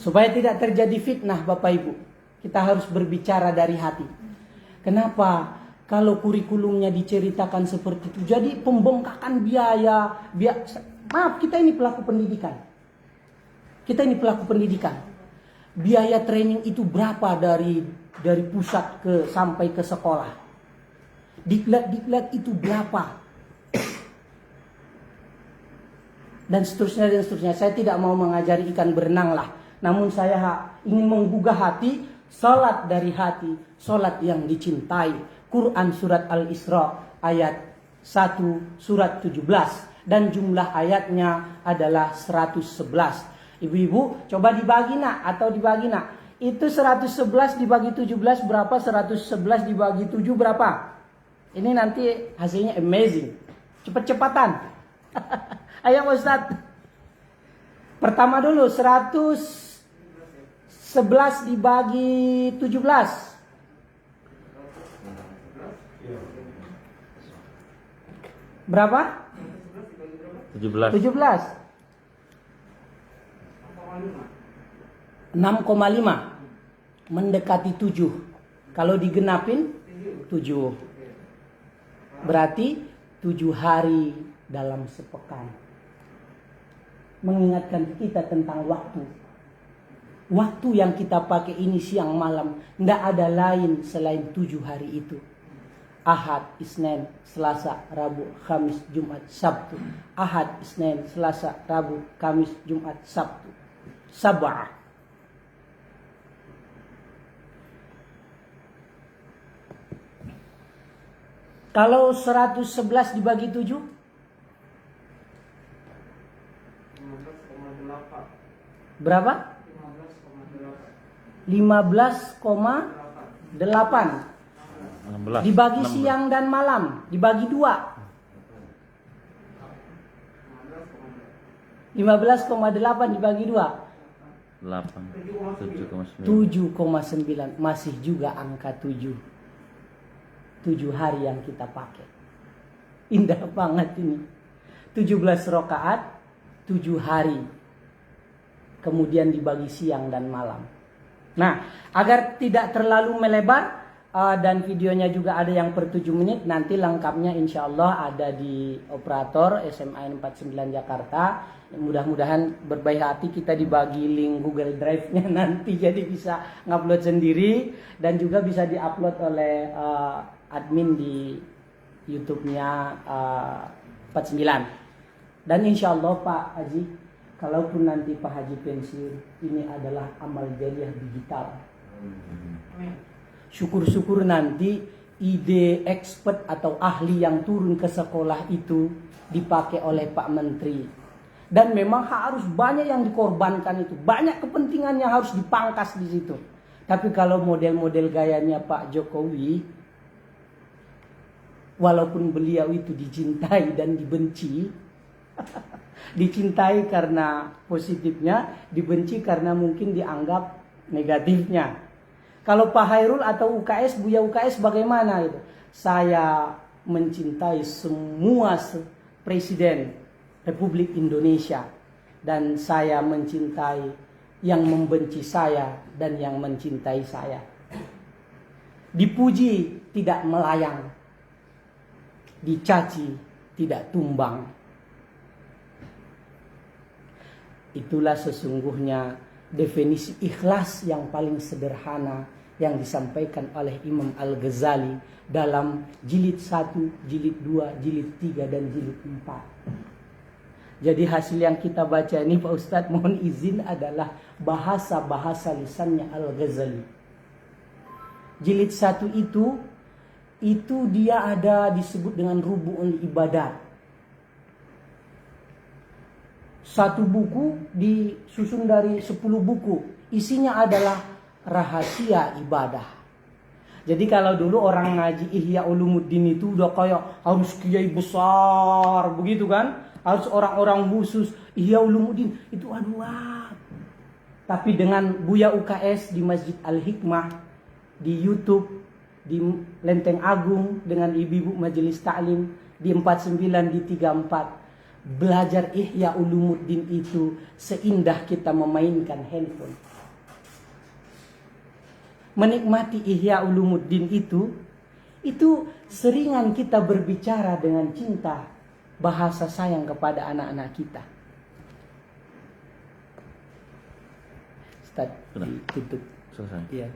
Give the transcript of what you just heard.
Supaya tidak terjadi fitnah Bapak Ibu, kita harus berbicara dari hati. Kenapa? Kalau kurikulumnya diceritakan seperti itu, jadi pembengkakan biaya, maaf, kita ini pelaku pendidikan. Biaya training itu berapa dari pusat sampai ke sekolah? Diklat itu berapa? Dan seterusnya. Saya tidak mau mengajari ikan berenang lah. Namun saya ingin menggugah hati, salat dari hati, salat yang dicintai. Quran surat Al-Isra ayat 1 surat 17 dan jumlah ayatnya adalah 111. Ibu-ibu coba dibagi nak atau dibagi nak. Itu 111 dibagi 17 berapa? 111 dibagi 7 berapa? Ini nanti hasilnya amazing. Cepat-cepatan. Ayo Ustaz. Pertama dulu 111 dibagi 17. Berapa? 17. 6,5. Mendekati 7. Kalau digenapin 7. Berarti 7 hari dalam sepekan. Mengingatkan kita tentang waktu. Waktu yang kita pakai ini siang malam, tidak ada lain selain 7 hari itu. Ahad, Isnin, Selasa, Rabu, Kamis, Jumat, Sabtu. Ahad, Isnin, Selasa, Rabu, Kamis, Jumat, Sabtu. Sab'ah. Kalau 111 dibagi 7? 15,8. Berapa? 15,8. 16. Dibagi siang dan malam, dibagi 2. 15,8 dibagi 2. 7,9. Masih juga angka 7. 7 hari yang kita pakai. Indah banget ini. 17 rakaat, 7 hari. Kemudian dibagi siang dan malam. Nah, agar tidak terlalu melebar, dan videonya juga ada yang per 7 menit. Nanti lengkapnya insya Allah ada di operator SMA 49 Jakarta. Mudah-mudahan berbaik hati kita dibagi link Google Drive-nya nanti. Jadi bisa ngupload sendiri. Dan juga bisa diupload oleh admin di YouTube-nya 49. Dan insya Allah Pak Haji, kalaupun nanti Pak Haji pensiun, ini adalah amal jariah digital. Syukur-syukur nanti ide expert atau ahli yang turun ke sekolah itu dipakai oleh Pak Menteri. Dan memang harus banyak yang dikorbankan itu. Banyak kepentingan yang harus dipangkas di situ. Tapi kalau model-model gayanya Pak Jokowi, walaupun beliau itu dicintai dan dibenci, dicintai karena positifnya, dibenci karena mungkin dianggap negatifnya. Kalau Pak Hairul atau UKS, Buya UKS bagaimana itu? Saya mencintai semua presiden Republik Indonesia. Dan saya mencintai yang membenci saya dan yang mencintai saya. Dipuji tidak melayang. Dicaci tidak tumbang. Itulah sesungguhnya definisi ikhlas yang paling sederhana yang disampaikan oleh Imam Al-Ghazali dalam jilid 1, jilid 2, jilid 3, dan jilid 4. Jadi hasil yang kita baca ini Pak Ustadz mohon izin adalah bahasa-bahasa lisannya Al-Ghazali. Jilid 1 itu dia ada disebut dengan rubu'ul ibadat. Satu buku disusun dari 10 buku. Isinya adalah rahasia ibadah. Jadi kalau dulu orang ngaji Ihya Ulumuddin itu udah kayak harus kiai besar begitu kan. Harus orang-orang khusus. Ihya Ulumuddin itu aduh. Tapi dengan Buya UKS di Masjid Al-Hikmah, di YouTube, di Lenteng Agung dengan ibu-ibu majelis taklim, di 49, di 34. Belajar Ihya Ulumuddin itu seindah kita memainkan handphone. menikmati Ihya Ulumuddin itu seringan kita berbicara dengan cinta, bahasa sayang kepada anak-anak kita. Ustaz, Sudah. tutup. Selesai. Iya.